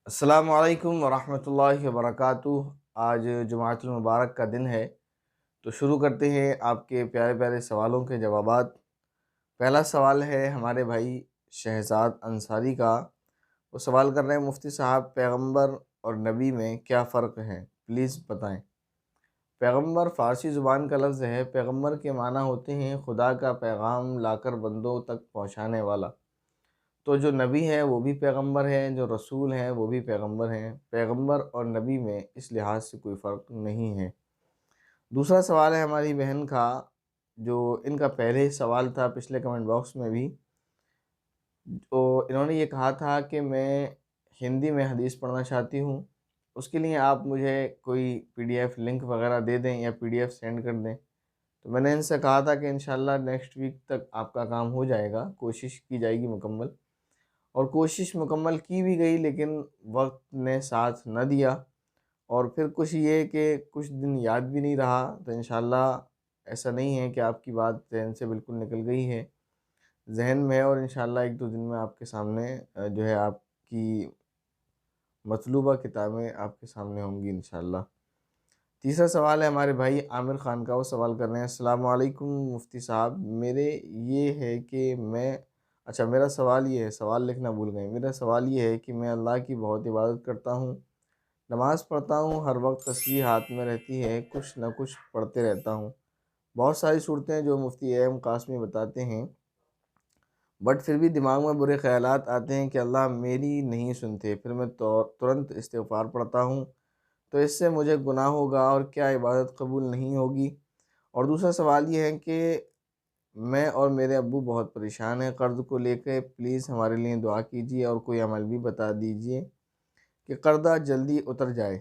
السلام علیکم ورحمۃ اللہ وبرکاتہ۔ آج جمعۃ المبارک کا دن ہے، تو شروع کرتے ہیں آپ کے پیارے پیارے سوالوں کے جوابات۔ پہلا سوال ہے ہمارے بھائی شہزاد انصاری کا۔ وہ سوال کر رہے ہیں مفتی صاحب، پیغمبر اور نبی میں کیا فرق ہے، پلیز بتائیں۔ پیغمبر فارسی زبان کا لفظ ہے۔ پیغمبر کے معنی ہوتے ہیں خدا کا پیغام لا کر بندوں تک پہنچانے والا۔ تو جو نبی ہیں وہ بھی پیغمبر ہیں، جو رسول ہیں وہ بھی پیغمبر ہیں۔ پیغمبر اور نبی میں اس لحاظ سے کوئی فرق نہیں ہے۔ دوسرا سوال ہے ہماری بہن کا، جو ان کا پہلے سوال تھا پچھلے کمنٹ باکس میں بھی۔ تو انہوں نے یہ کہا تھا کہ میں ہندی میں حدیث پڑھنا چاہتی ہوں، اس کے لیے آپ مجھے کوئی پی ڈی ایف لنک وغیرہ دے دیں یا پی ڈی ایف سینڈ کر دیں۔ تو میں نے ان سے کہا تھا کہ انشاءاللہ نیکسٹ ویک تک آپ کا کام ہو جائے گا، کوشش کی جائے گی مکمل۔ اور کوشش مکمل کی بھی گئی، لیکن وقت نے ساتھ نہ دیا، اور پھر کچھ یہ کہ کچھ دن یاد بھی نہیں رہا۔ تو انشاءاللہ ایسا نہیں ہے کہ آپ کی بات ذہن سے بالکل نکل گئی ہے، ذہن میں ہے، اور انشاءاللہ ایک دو دن میں آپ کے سامنے جو ہے آپ کی مطلوبہ کتابیں آپ کے سامنے ہوں گی انشاءاللہ۔ تیسرا سوال ہے ہمارے بھائی عامر خان کا۔ وہ سوال کر رہے ہیں، السلام علیکم مفتی صاحب، میرے یہ ہے کہ میرا سوال یہ ہے، سوال لکھنا بھول گئے۔ میرا سوال یہ ہے کہ میں اللہ کی بہت عبادت کرتا ہوں، نماز پڑھتا ہوں، ہر وقت تسبیح ہاتھ میں رہتی ہے، کچھ نہ کچھ پڑھتے رہتا ہوں، بہت ساری صورتیں جو مفتی ایم قاسمی بتاتے ہیں، بٹ پھر بھی دماغ میں برے خیالات آتے ہیں کہ اللہ میری نہیں سنتے، پھر میں ترنت استغفار پڑھتا ہوں، تو اس سے مجھے گناہ ہوگا اور کیا عبادت قبول نہیں ہوگی؟ اور دوسرا سوال یہ ہے کہ میں اور میرے ابو بہت پریشان ہیں قرض کو لے کے، پلیز ہمارے لیے دعا کیجیے اور کوئی عمل بھی بتا دیجیے کہ قرضہ جلدی اتر جائے۔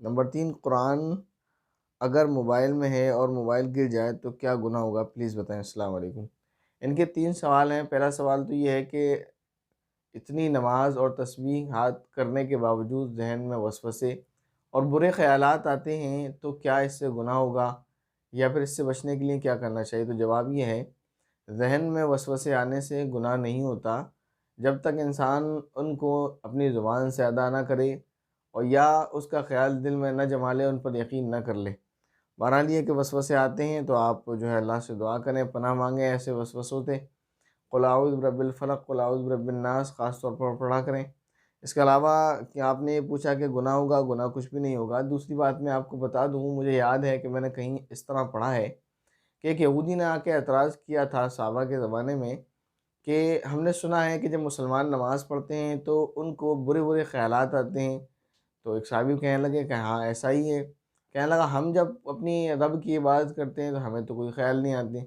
نمبر 3، قرآن اگر موبائل میں ہے اور موبائل گر جائے تو کیا گناہ ہوگا، پلیز بتائیں۔ السلام علیکم۔ ان کے 3 سوال ہیں۔ پہلا سوال تو یہ ہے کہ اتنی نماز اور تسبیح ہاتھ کرنے کے باوجود ذہن میں وسوسے اور برے خیالات آتے ہیں، تو کیا اس سے گناہ ہوگا، یا پھر اس سے بچنے کے لیے کیا کرنا چاہیے؟ تو جواب یہ ہے، ذہن میں وسوسے آنے سے گناہ نہیں ہوتا جب تک انسان ان کو اپنی زبان سے ادا نہ کرے، اور یا اس کا خیال دل میں نہ جما لے، ان پر یقین نہ کر لے۔ بہرحال یہ کہ وسوسے آتے ہیں تو آپ جو ہے اللہ سے دعا کریں، پناہ مانگیں ایسے وسوسوں سے۔ قل اعوذ برب الفلق، قل اعوذ برب الناس خاص طور پر پڑھا کریں۔ اس کے علاوہ کہ آپ نے یہ پوچھا کہ گناہ ہوگا، گناہ کچھ بھی نہیں ہوگا۔ دوسری بات میں آپ کو بتا دوں، مجھے یاد ہے کہ میں نے کہیں اس طرح پڑھا ہے کہ ایک یہودی نے آ کے اعتراض کیا تھا صحابہ کے زمانے میں کہ ہم نے سنا ہے کہ جب مسلمان نماز پڑھتے ہیں تو ان کو برے برے خیالات آتے ہیں۔ تو ایک صحابی کہنے لگے کہ ہاں ایسا ہی ہے۔ کہنے لگا ہم جب اپنی رب کی عبادت کرتے ہیں تو ہمیں تو کوئی خیال نہیں آتے۔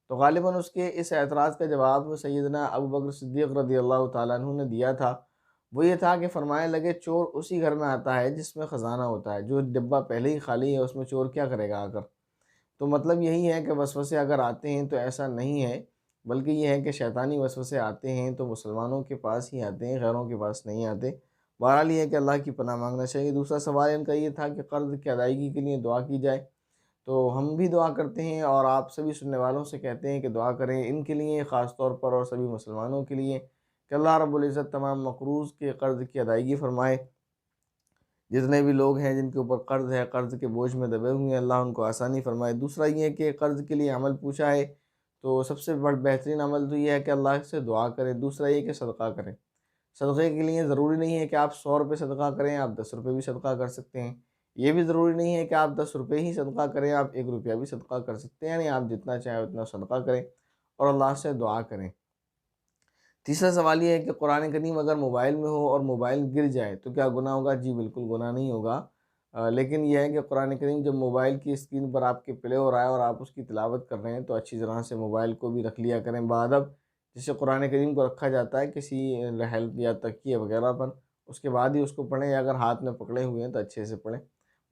تو غالباً اس کے اس اعتراض کا جواب سیدنا ابو بکر صدیق رضی اللہ تعالیٰ عنہ نے دیا تھا۔ وہ یہ تھا کہ فرمانے لگے چور اسی گھر میں آتا ہے جس میں خزانہ ہوتا ہے، جو ڈبہ پہلے ہی خالی ہے اس میں چور کیا کرے گا آ کر؟ تو مطلب یہی ہے کہ وسوسے اگر آتے ہیں تو ایسا نہیں ہے، بلکہ یہ ہے کہ شیطانی وسوسے آتے ہیں تو مسلمانوں کے پاس ہی آتے ہیں، غیروں کے پاس نہیں آتے۔ بہرحال یہ ہے کہ اللہ کی پناہ مانگنا چاہیے۔ دوسرا سوال ان کا یہ تھا کہ قرض کی ادائیگی کے لیے دعا کی جائے، تو ہم بھی دعا کرتے ہیں اور آپ سبھی سننے والوں سے کہتے ہیں کہ دعا کریں ان کے لیے خاص طور پر، اور سبھی مسلمانوں کے لیے، کہ اللہ رب العزت تمام مقروض کے قرض کی ادائیگی فرمائے۔ جتنے بھی لوگ ہیں جن کے اوپر قرض ہے، قرض کے بوجھ میں دبے ہوئے ہیں، اللہ ان کو آسانی فرمائے۔ دوسرا یہ ہے کہ قرض کے لیے عمل پوچھا ہے، تو سب سے بہترین عمل تو یہ ہے کہ اللہ سے دعا کریں۔ دوسرا یہ کہ صدقہ کریں۔ صدقے کے لیے ضروری نہیں ہے کہ آپ 100 روپے صدقہ کریں، آپ 10 روپے بھی صدقہ کر سکتے ہیں۔ یہ بھی ضروری نہیں ہے کہ آپ 10 روپے ہی صدقہ کریں، آپ 1 روپیہ بھی صدقہ کر سکتے ہیں، یعنی آپ جتنا چاہیں اتنا صدقہ کریں اور اللہ سے دعا کریں۔ تیسرا سوال یہ ہے کہ قرآن کریم اگر موبائل میں ہو اور موبائل گر جائے تو کیا گناہ ہوگا؟ جی بالکل گناہ نہیں ہوگا، لیکن یہ ہے کہ قرآن کریم جب موبائل کی اسکرین پر آپ کے پلے ہو رہا ہے اور آپ اس کی تلاوت کر رہے ہیں تو اچھی طرح سے موبائل کو بھی رکھ لیا کریں بادب، جسے قرآن کریم کو رکھا جاتا ہے کسی ہیلپ یا تکیے وغیرہ پر، اس کے بعد ہی اس کو پڑھیں، یا اگر ہاتھ میں پکڑے ہوئے ہیں تو اچھے سے پڑھیں۔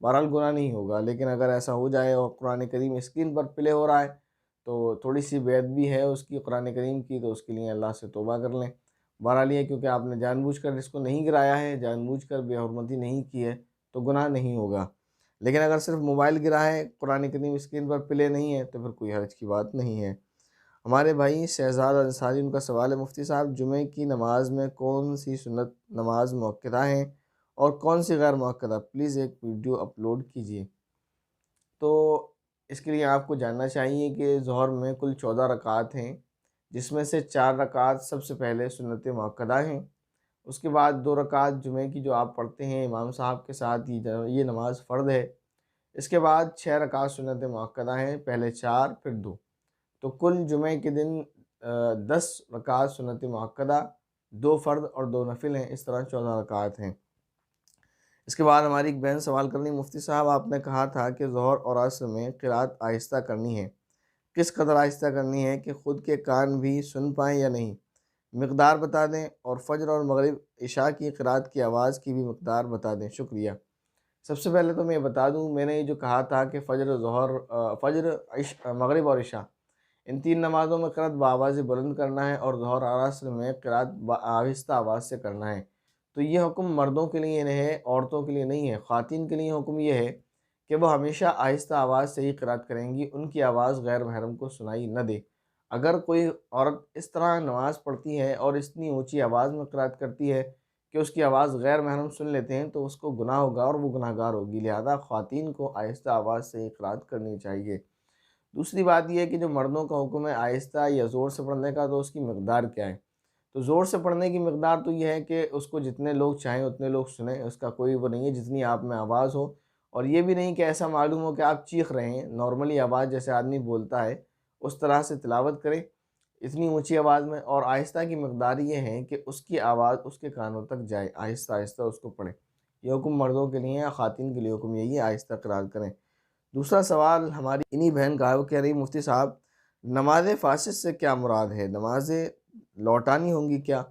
بہرحال گناہ نہیں ہوگا، لیکن اگر ایسا ہو جائے اور قرآن کریم اسکرین پر پلے ہو رہا ہے تو تھوڑی سی بے ادبی ہے اس کی قرآن کریم کی، تو اس کے لیے اللہ سے توبہ کر لیں۔ بہرحال یہ کیونکہ آپ نے جان بوجھ کر اس کو نہیں گرایا ہے، جان بوجھ کر بے حرمتی نہیں کی ہے، تو گناہ نہیں ہوگا۔ لیکن اگر صرف موبائل گرا ہے، قرآن کریم اسکرین پر پلے نہیں ہے، تو پھر کوئی حرج کی بات نہیں ہے۔ ہمارے بھائی شہزاد انصاری، ان کا سوال ہے، مفتی صاحب جمعہ کی نماز میں کون سی سنت نماز مؤکدہ ہیں اور کون سی غیر مؤکدہ، پلیز ایک ویڈیو اپلوڈ کیجیے۔ تو اس کے لیے آپ کو جاننا چاہیے کہ ظہر میں کل 14 رکعات ہیں، جس میں سے 4 رکعات سب سے پہلے سنت مؤکدہ ہیں، اس کے بعد 2 رکعات جمعے کی جو آپ پڑھتے ہیں امام صاحب کے ساتھ، یہ نماز فرض ہے۔ اس کے بعد 6 رکعات سنت مؤکدہ ہیں، پہلے 4 پھر 2، تو کل جمعے کے دن 10 رکعات سنت مؤکدہ، 2 فرض اور 2 نفل ہیں، اس طرح 14 رکعات ہیں۔ اس کے بعد ہماری ایک بہن سوال کرنی، مفتی صاحب آپ نے کہا تھا کہ ظہر اور عصر میں قرأت آہستہ کرنی ہے، کس قدر آہستہ کرنی ہے کہ خود کے کان بھی سن پائیں یا نہیں؟ مقدار بتا دیں، اور فجر اور مغرب عشاء کی قرأت کی آواز کی بھی مقدار بتا دیں، شکریہ۔ سب سے پہلے تو میں بتا دوں، میں نے یہ جو کہا تھا کہ مغرب اور عشاء ان 3 نمازوں میں قرأت بآواز بلند کرنا ہے، اور ظہر اور عصر میں قرأت آہستہ آواز سے کرنا ہے۔ تو یہ حکم مردوں کے لیے ہے، عورتوں کے لیے نہیں ہے۔ خواتین کے لیے حکم یہ ہے کہ وہ ہمیشہ آہستہ آواز سے ہی قرأت کریں گی، ان کی آواز غیر محرم کو سنائی نہ دے۔ اگر کوئی عورت اس طرح نماز پڑھتی ہے اور اتنی اونچی آواز میں قرأت کرتی ہے کہ اس کی آواز غیر محرم سن لیتے ہیں، تو اس کو گناہ ہوگا اور وہ گناہ گار ہوگی، لہذا خواتین کو آہستہ آواز سے ہی قرأت کرنی چاہیے۔ دوسری بات یہ ہے کہ جو مردوں کا حکم ہے آہستہ یا زور سے پڑھنے کا، تو اس کی مقدار کیا ہے؟ تو زور سے پڑھنے کی مقدار تو یہ ہے کہ اس کو جتنے لوگ چاہیں اتنے لوگ سنیں، اس کا کوئی وہ نہیں ہے، جتنی آپ میں آواز ہو، اور یہ بھی نہیں کہ ایسا معلوم ہو کہ آپ چیخ رہے ہیں، نارملی آواز جیسے آدمی بولتا ہے اس طرح سے تلاوت کریں، اتنی اونچی آواز میں۔ اور آہستہ کی مقدار یہ ہے کہ اس کی آواز اس کے کانوں تک جائے، آہستہ آہستہ اس کو پڑھیں۔ یہ حکم مردوں کے لیے ہے، خواتین کے لیے حکم یہی ہے آہستہ قرأت کریں۔ دوسرا سوال ہماری انہی بہن کا ہے، وہ کہہ رہی مفتی صاحب نماز فاسد سے کیا مراد ہے؟ نمازیں لوٹانی ہوں گی کیا؟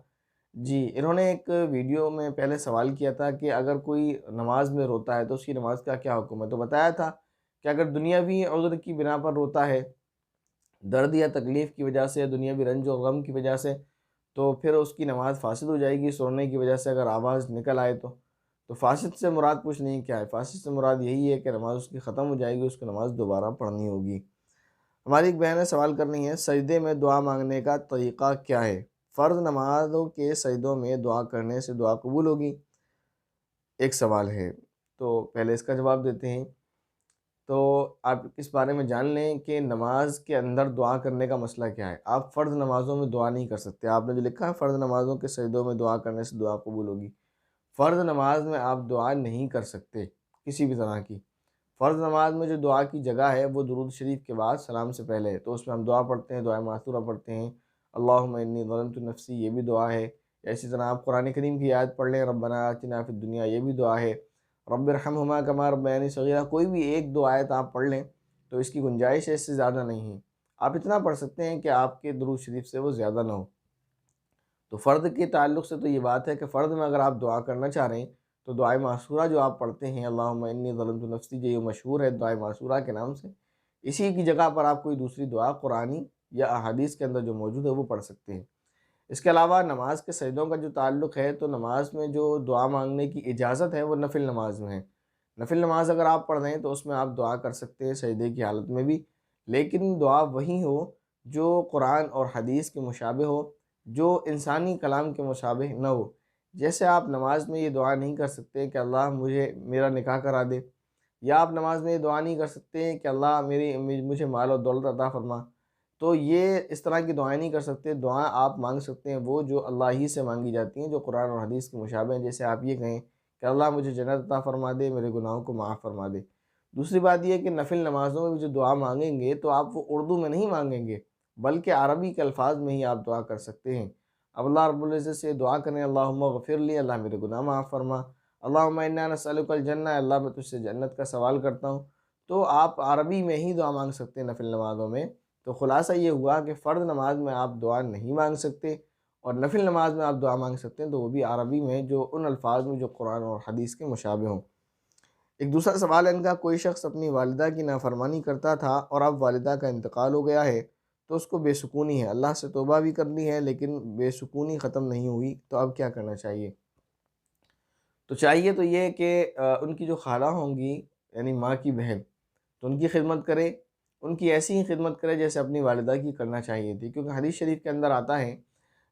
جی، انہوں نے ایک ویڈیو میں پہلے سوال کیا تھا کہ اگر کوئی نماز میں روتا ہے تو اس کی نماز کا کیا حکم ہے؟ تو بتایا تھا کہ اگر دنیاوی عذر کی بنا پر روتا ہے، درد یا تکلیف کی وجہ سے یا دنیاوی رنج و غم کی وجہ سے، تو پھر اس کی نماز فاسد ہو جائے گی، سونے کی وجہ سے اگر آواز نکل آئے تو فاسد سے مراد پوچھ نہیں کیا ہے؟ فاسد سے مراد یہی ہے کہ نماز اس کی ختم ہو جائے گی، اس کو نماز دوبارہ پڑھنی ہوگی۔ ہماری ایک بہن نے سوال کرنی ہے، سجدے میں دعا مانگنے کا طریقہ کیا ہے؟ فرض نمازوں کے سجدوں میں دعا کرنے سے دعا قبول ہوگی؟ ایک سوال ہے، تو پہلے اس کا جواب دیتے ہیں۔ تو آپ اس بارے میں جان لیں کہ نماز کے اندر دعا کرنے کا مسئلہ کیا ہے۔ آپ فرض نمازوں میں دعا نہیں کر سکتے، آپ نے جو لکھا ہے فرض نمازوں کے سجدوں میں دعا کرنے سے دعا قبول ہوگی، فرض نماز میں آپ دعا نہیں کر سکتے کسی بھی طرح کی۔ فرض نماز میں جو دعا کی جگہ ہے وہ درود شریف کے بعد سلام سے پہلے ہے، تو اس میں ہم دعا پڑھتے ہیں، دعائے معثورہ پڑھتے ہیں، اللہم انی ظلمت نفسی، یہ بھی دعا ہے۔ یا اسی طرح آپ قرآن کریم کی آیت پڑھ لیں، ربنا آتنا فی الدنیا، یہ بھی دعا ہے، رب ارحمہما کما ربیانی صغیرہ، کوئی بھی ایک دو آیت آپ پڑھ لیں تو اس کی گنجائش ہے، اس سے زیادہ نہیں ہے۔ آپ اتنا پڑھ سکتے ہیں کہ آپ کے درود شریف سے وہ زیادہ نہ ہو۔ تو فرد کے تعلق سے تو یہ بات ہے کہ فرد میں اگر آپ دعا کرنا چاہ رہے ہیں تو دعائے معثورہ جو آپ پڑھتے ہیں، اللہم انی ظلمت نفسی، جو یہ مشہور ہے دعائے معثورہ کے نام سے، اسی کی جگہ پر آپ کوئی دوسری دعا قرآنی یا احادیث کے اندر جو موجود ہے وہ پڑھ سکتے ہیں۔ اس کے علاوہ نماز کے سجدوں کا جو تعلق ہے، تو نماز میں جو دعا مانگنے کی اجازت ہے وہ نفل نماز میں ہے۔ نفل نماز اگر آپ پڑھ رہے ہیں تو اس میں آپ دعا کر سکتے ہیں سجدے کی حالت میں بھی، لیکن دعا وہی ہو جو قرآن اور حدیث کے مشابہ ہو، جو انسانی کلام کے مشابہ نہ ہو۔ جیسے آپ نماز میں یہ دعا نہیں کر سکتے کہ اللہ میرا نکاح کرا دے، یا آپ نماز میں یہ دعا نہیں کر سکتے کہ اللہ مجھے مال و دولت عطا فرما، تو یہ اس طرح کی دعائیں نہیں کر سکتے۔ دعائیں آپ مانگ سکتے ہیں وہ جو اللہ ہی سے مانگی جاتی ہیں، جو قرآن اور حدیث کے مشابہ ہیں۔ جیسے آپ یہ کہیں کہ اللہ مجھے جنت عطا فرما دے، میرے گناہوں کو معاف فرما دے۔ دوسری بات یہ ہے کہ نفل نمازوں میں بھی جو دعا مانگیں گے تو آپ وہ اردو میں نہیں مانگیں گے، بلکہ عربی کے الفاظ میں ہی آپ دعا کر سکتے ہیں۔ اب اللہ رب العزت سے دعا کریں، اللہم اغفر لی، اللہ میرے گناہ معاف فرما، اللہم انا نسألک الجنہ، اللہ میں تجھ سے جنت کا سوال کرتا ہوں، تو آپ عربی میں ہی دعا مانگ سکتے ہیں نفل نمازوں میں۔ تو خلاصہ یہ ہوا کہ فرض نماز میں آپ دعا نہیں مانگ سکتے، اور نفل نماز میں آپ دعا مانگ سکتے ہیں، تو وہ بھی عربی میں، جو ان الفاظ میں جو قرآن اور حدیث کے مشابہ ہوں۔ ایک دوسرا سوال ہے ان کا، کوئی شخص اپنی والدہ کی نافرمانی کرتا تھا اور اب والدہ کا انتقال ہو گیا ہے تو اس کو بے سکونی ہے، اللہ سے توبہ بھی کرنی ہے لیکن بے سکونی ختم نہیں ہوئی، تو اب کیا کرنا چاہیے؟ تو چاہیے تو یہ کہ ان کی جو خالہ ہوں گی، یعنی ماں کی بہن، تو ان کی خدمت کرے، ان کی ایسی ہی خدمت کرے جیسے اپنی والدہ کی کرنا چاہیے تھی، کیونکہ حدیث شریف کے اندر آتا ہے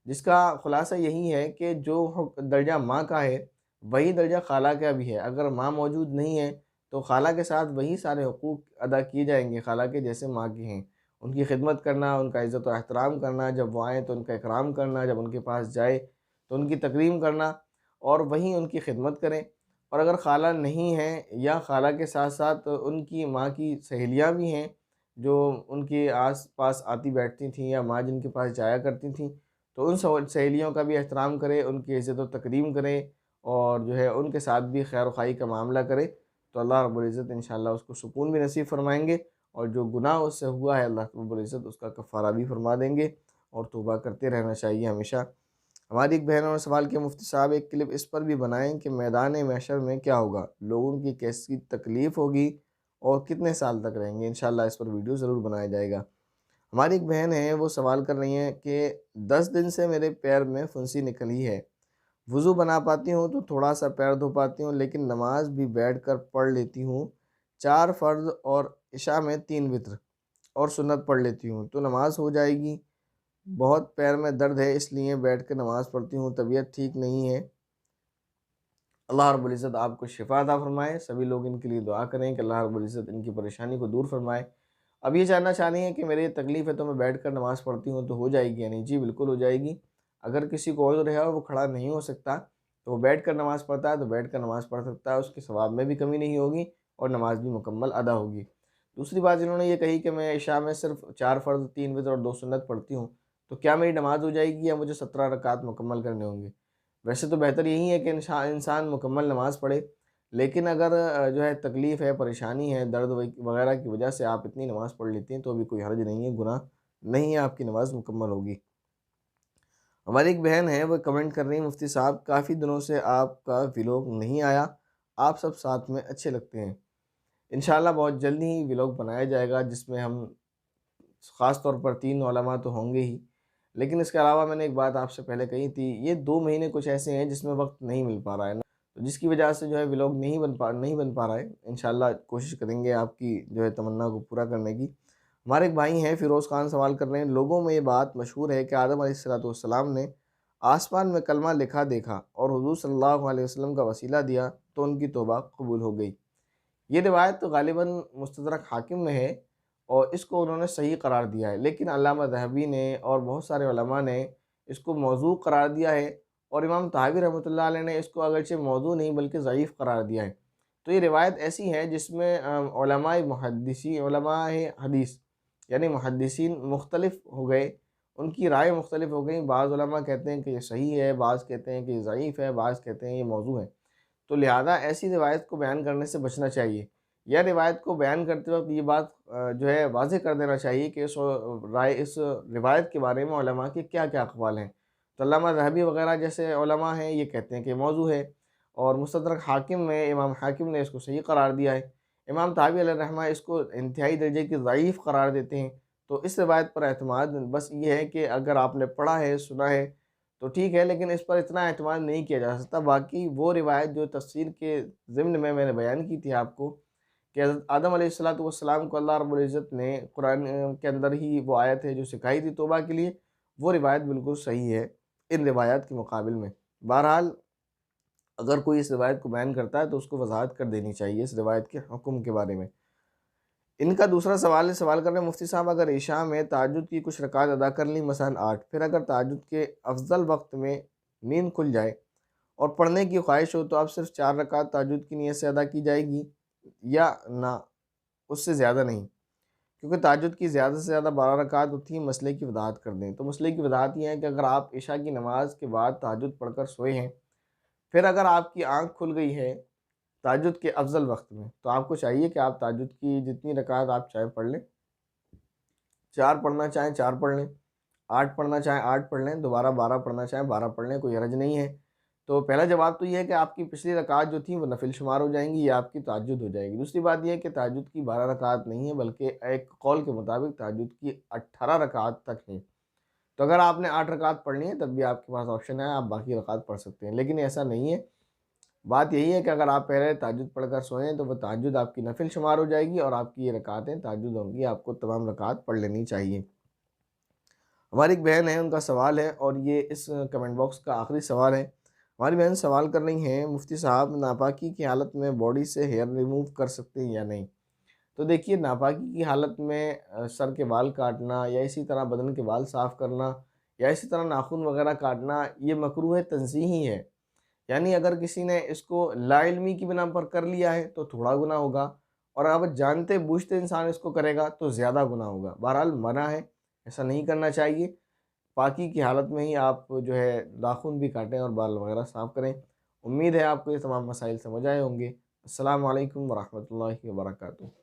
جس کا خلاصہ یہی ہے کہ جو درجہ ماں کا ہے وہی درجہ خالہ کا بھی ہے۔ اگر ماں موجود نہیں ہے تو خالہ کے ساتھ وہی سارے حقوق ادا کیے جائیں گے خالہ کے، جیسے ماں کے ہیں۔ ان کی خدمت کرنا، ان کا عزت و احترام کرنا، جب وہ آئیں تو ان کا اکرام کرنا، جب ان کے پاس جائے تو ان کی تکریم کرنا، اور وہیں ان کی خدمت کریں۔ اور اگر خالہ نہیں ہیں یا خالہ کے ساتھ ساتھ ان کی ماں کی سہیلیاں بھی ہیں جو ان کے آس پاس آتی بیٹھتی تھیں یا ماں جن کے پاس جایا کرتی تھیں، تو ان سہیلیوں کا بھی احترام کرے، ان کی عزت و تکریم کریں، اور جو ہے ان کے ساتھ بھی خیر و خواہی کا معاملہ کرے، تو اللہ رب العزت انشاءاللہ اس کو سکون بھی نصیب فرمائیں گے، اور جو گناہ اس سے ہوا ہے اللہ رب العزت اس کا کفارہ بھی فرما دیں گے۔ اور توبہ کرتے رہنا چاہیے ہمیشہ۔ ہماری ایک بہن نے سوال کیا، مفتی صاحب ایک کلپ اس پر بھی بنائیں کہ میدان محشر میں کیا ہوگا، لوگوں کی کیسی تکلیف ہوگی اور کتنے سال تک رہیں گے۔ انشاءاللہ اس پر ویڈیو ضرور بنایا جائے گا۔ ہماری ایک بہن ہے، وہ سوال کر رہی ہیں کہ 10 دن سے میرے پیر میں پھنسی نکلی ہے، وضو بنا پاتی ہوں تو تھوڑا سا پیر دھو پاتی ہوں، لیکن نماز بھی بیٹھ کر پڑھ لیتی ہوں، 4 فرض اور عشاء میں 3 وتر اور سنت پڑھ لیتی ہوں، تو نماز ہو جائے گی؟ بہت پیر میں درد ہے اس لیے بیٹھ کے نماز پڑھتی ہوں، طبیعت ٹھیک نہیں ہے۔ اللہ رب العزت آپ کو شفا عطا فرمائے۔ سبھی لوگ ان کے لیے دعا کریں کہ اللہ رب العزت ان کی پریشانی کو دور فرمائے۔ اب یہ جاننا چاہ رہی ہیں کہ میری یہ تکلیف ہے تو میں بیٹھ کر نماز پڑھتی ہوں تو ہو جائے گی؟ یعنی جی بالکل ہو جائے گی۔ اگر کسی کو عذر ہے اور وہ کھڑا نہیں ہو سکتا تو وہ بیٹھ کر نماز پڑھتا ہے تو بیٹھ کر نماز پڑھ سکتا ہے، اس کے ثواب میں بھی کمی نہیں ہوگی اور نماز بھی مکمل ادا ہوگی۔ دوسری بات انہوں نے یہ کہی کہ میں عشاء میں صرف 4 فرض 3 وتر اور 2 سنت پڑھتی ہوں، تو کیا میری نماز ہو جائے گی یا مجھے 17 رکعات مکمل کرنے ہوں گے؟ ویسے تو بہتر یہی ہے کہ انسان مکمل نماز پڑھے، لیکن اگر جو ہے تکلیف ہے، پریشانی ہے، درد وغیرہ کی وجہ سے آپ اتنی نماز پڑھ لیتی ہیں تو بھی کوئی حرج نہیں ہے، گناہ نہیں ہے، آپ کی نماز مکمل ہوگی۔ ہماری ایک بہن ہے، وہ کمنٹ کر رہی ہیں، مفتی صاحب کافی دنوں سے آپ کا ولاگ نہیں آیا، آپ سب ساتھ میں اچھے لگتے ہیں۔ انشاءاللہ بہت جلدی ہی ولاگ بنایا جائے گا جس میں ہم خاص طور پر 3 علماء تو ہوں گے ہی، لیکن اس کے علاوہ میں نے ایک بات آپ سے پہلے کہی تھی، یہ 2 مہینے کچھ ایسے ہیں جس میں وقت نہیں مل پا رہا ہے نا، تو جس کی وجہ سے جو ہے ولاگ نہیں بن پا رہا ہے۔ انشاءاللہ کوشش کریں گے آپ کی جو ہے تمنا کو پورا کرنے کی۔ ہمارے ایک بھائی ہیں فیروز خان، سوال کر رہے ہیں، لوگوں میں یہ بات مشہور ہے کہ آدم علیہ السلام نے آسمان میں کلمہ لکھا دیکھا اور حضور صلی اللہ علیہ وسلم کا وسیلہ دیا تو ان کی توبہ قبول ہو گئی۔ یہ روایت تو غالباً مستدرک حاکم میں ہے اور اس کو انہوں نے صحیح قرار دیا ہے، لیکن علامہ ذہبی نے اور بہت سارے علماء نے اس کو موضوع قرار دیا ہے، اور امام طحاوی رحمۃ اللہ علیہ نے اس کو اگرچہ موضوع نہیں بلکہ ضعیف قرار دیا ہے۔ تو یہ روایت ایسی ہے جس میں علماء حدیث یعنی محدثین مختلف ہو گئے، ان کی رائے مختلف ہو گئی، بعض علماء کہتے ہیں کہ یہ صحیح ہے، بعض کہتے ہیں کہ یہ ضعیف ہے، بعض کہتے ہیں یہ موضوع ہے۔ تو لہذا ایسی روایت کو بیان کرنے سے بچنا چاہیے، یا روایت کو بیان کرتے وقت یہ بات جو ہے واضح کر دینا چاہیے کہ اس روایت کے بارے میں علماء کے کیا کیا اقوال ہیں۔ تو علامہ ذہبی وغیرہ جیسے علماء ہیں یہ کہتے ہیں کہ موضوع ہے، اور مستدرک حاکم میں امام حاکم نے اس کو صحیح قرار دیا ہے، امام طحاوی علیہ الرحمہ اس کو انتہائی درجے کی ضعیف قرار دیتے ہیں۔ تو اس روایت پر اعتماد بس یہ ہے کہ اگر آپ نے پڑھا ہے، سنا ہے تو ٹھیک ہے، لیکن اس پر اتنا اعتماد نہیں کیا جا سکتا۔ باقی وہ روایت جو تفسیر کے ضمن میں نے بیان کی تھی آپ کو کہ حضرت آدم علیہ السلام کو اللہ رب العزت نے قرآن کے اندر ہی وہ آیت ہے جو سکھائی تھی توبہ کے لیے، وہ روایت بالکل صحیح ہے ان روایات کے مقابل میں۔ بہرحال اگر کوئی اس روایت کو بیان کرتا ہے تو اس کو وضاحت کر دینی چاہیے اس روایت کے حکم کے بارے میں۔ ان کا دوسرا سوال کر رہے ہیں، مفتی صاحب اگر عشاء میں تہجد کی کچھ رکعات ادا کر لی، مثلا 8، پھر اگر تہجد کے افضل وقت میں نیند کھل جائے اور پڑھنے کی خواہش ہو تو اب صرف 4 رکعات تہجد کی نیت سے ادا کی جائے گی یا نہ، اس سے زیادہ نہیں؟ کیونکہ تہجد کی زیادہ سے زیادہ 12 رکعات ہوتی ہیں۔ مسئلے کی وضاحت کر دیں تو مسئلے کی وضاحت یہ ہے کہ اگر آپ عشاء کی نماز کے بعد تہجد پڑھ کر سوئے ہیں، پھر اگر آپ کی آنکھ کھل گئی ہے تہجد کے افضل وقت میں، تو آپ کو چاہیے کہ آپ تہجد کی جتنی رکعات آپ چاہے پڑھ لیں، 4 پڑھنا چاہیں 4 پڑھ لیں، 8 پڑھنا چاہیں 8 پڑھ لیں، دوبارہ 12 پڑھنا چاہیں 12 پڑھ لیں، کوئی حرج نہیں ہے۔ تو پہلا جواب تو یہ ہے کہ آپ کی پچھلی رکعات جو تھیں وہ نفل شمار ہو جائیں گی یا آپ کی تہجد ہو جائے گی۔ دوسری بات یہ ہے کہ تہجد کی 12 رکعات نہیں ہے، بلکہ ایک قول کے مطابق تہجد کی 18 رکعات تک ہیں۔ تو اگر آپ نے 8 رکعات پڑھنی ہے تب بھی آپ کے پاس آپشن ہے، آپ باقی رکعات پڑھ سکتے ہیں، لیکن ایسا نہیں ہے۔ بات یہی ہے کہ اگر آپ پہلے تہجد پڑھ کر سوئیں تو وہ تہجد آپ کی نفل شمار ہو جائے گی اور آپ کی یہ رکعتیں تہجد ہوں گی، آپ کو تمام رکعات پڑھ لینی چاہیے۔ ہماری ایک بہن ہے، ان کا سوال ہے اور یہ اس کمنٹ باکس کا آخری سوال ہے۔ ہماری بہن سوال کر رہی ہیں مفتی صاحب ناپاکی کی حالت میں باڈی سے ہیئر ریموو کر سکتے ہیں یا نہیں؟ تو دیکھیے ناپاکی کی حالت میں سر کے بال کاٹنا یا اسی طرح بدن کے بال صاف کرنا یا اسی طرح ناخن وغیرہ کاٹنا یہ مکروہ تنزیہی ہے، یعنی اگر کسی نے اس کو لا علمی کی بنا پر کر لیا ہے تو تھوڑا گناہ ہوگا، اور اگر جانتے بوجھتے انسان اس کو کرے گا تو زیادہ گناہ ہوگا۔ بہرحال منع ہے، ایسا نہیں کرنا چاہیے۔ پاکی کی حالت میں ہی آپ جو ہے ناخن بھی کاٹیں اور بال وغیرہ صاف کریں۔ امید ہے آپ کو یہ تمام مسائل سمجھ آئے ہوں گے۔ السلام علیکم ورحمۃ اللہ وبرکاتہ۔